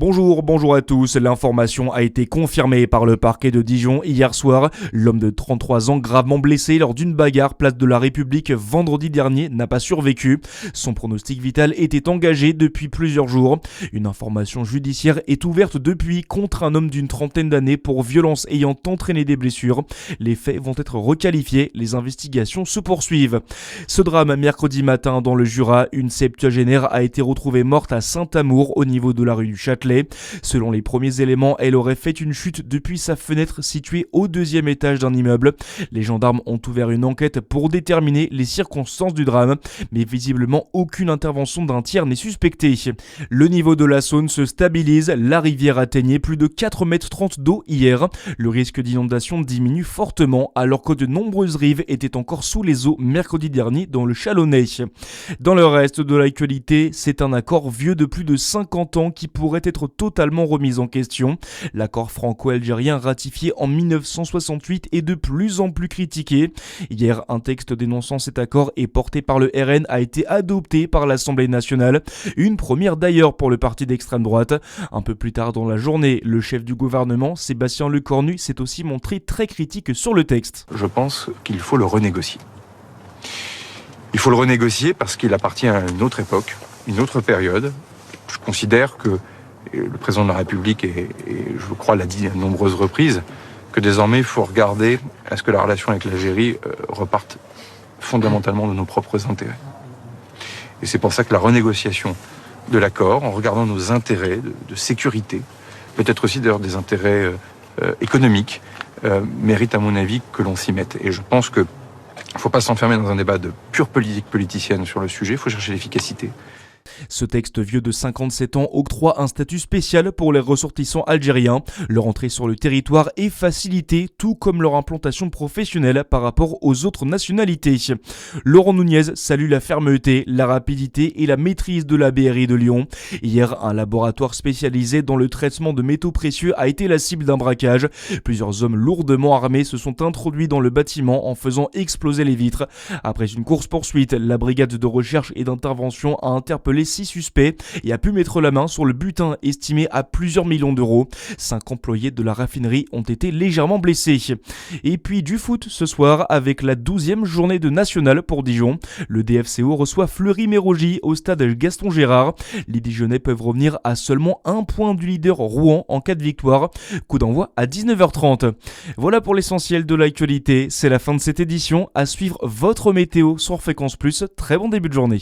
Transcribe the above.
Bonjour à tous. L'information a été confirmée par le parquet de Dijon hier soir. L'homme de 33 ans, gravement blessé lors d'une bagarre place de la République vendredi dernier, n'a pas survécu. Son pronostic vital était engagé depuis plusieurs jours. Une information judiciaire est ouverte depuis contre un homme d'une trentaine d'années pour violence ayant entraîné des blessures. Les faits vont être requalifiés, les investigations se poursuivent. Ce drame mercredi matin dans le Jura, une septuagénaire a été retrouvée morte à Saint-Amour au niveau de la rue du Châtelet. Selon les premiers éléments, elle aurait fait une chute depuis sa fenêtre située au deuxième étage d'un immeuble. Les gendarmes ont ouvert une enquête pour déterminer les circonstances du drame, mais visiblement aucune intervention d'un tiers n'est suspectée. Le niveau de la Saône se stabilise, la rivière atteignait plus de 4,30 m d'eau hier. Le risque d'inondation diminue fortement alors que de nombreuses rives étaient encore sous les eaux mercredi dernier dans le Chalonnais. Dans le reste de l'actualité, c'est un accord vieux de plus de 50 ans qui pourrait être totalement remis en question. L'accord franco-algérien ratifié en 1968 est de plus en plus critiqué. Hier, un texte dénonçant cet accord et porté par le RN a été adopté par l'Assemblée nationale. Une première d'ailleurs pour le parti d'extrême droite. Un peu plus tard dans la journée, le chef du gouvernement, Sébastien Lecornu, s'est aussi montré très critique sur le texte. Je pense qu'il faut le renégocier. Il faut le renégocier parce qu'il appartient à une autre époque, une autre période. Je considère que le président de la République, et je crois l'a dit à de nombreuses reprises, que désormais il faut regarder à ce que la relation avec l'Algérie reparte fondamentalement de nos propres intérêts. Et c'est pour ça que la renégociation de l'accord, en regardant nos intérêts de sécurité, peut-être aussi d'ailleurs des intérêts économiques, mérite à mon avis que l'on s'y mette. Et je pense qu'il ne faut pas s'enfermer dans un débat de pure politique politicienne sur le sujet, il faut chercher l'efficacité. Ce texte vieux de 57 ans octroie un statut spécial pour les ressortissants algériens. Leur entrée sur le territoire est facilitée, tout comme leur implantation professionnelle par rapport aux autres nationalités. Laurent Nunez salue la fermeté, la rapidité et la maîtrise de la BRI de Lyon. Hier, un laboratoire spécialisé dans le traitement de métaux précieux a été la cible d'un braquage. Plusieurs hommes lourdement armés se sont introduits dans le bâtiment en faisant exploser les vitres. Après une course-poursuite, la brigade de recherche et d'intervention a interpellé 6 suspects et a pu mettre la main sur le butin estimé à plusieurs millions d'euros. 5 employés de la raffinerie ont été légèrement blessés. Et puis du foot ce soir avec la 12e journée de nationale pour Dijon. Le DFCO reçoit Fleury-Mérogis au stade Gaston Gérard. Les Dijonnais peuvent revenir à seulement un point du leader Rouen en cas de victoire. Coup d'envoi à 19h30. Voilà pour l'essentiel de l'actualité. C'est la fin de cette édition. À suivre votre météo sur Fréquence Plus. Très bon début de journée.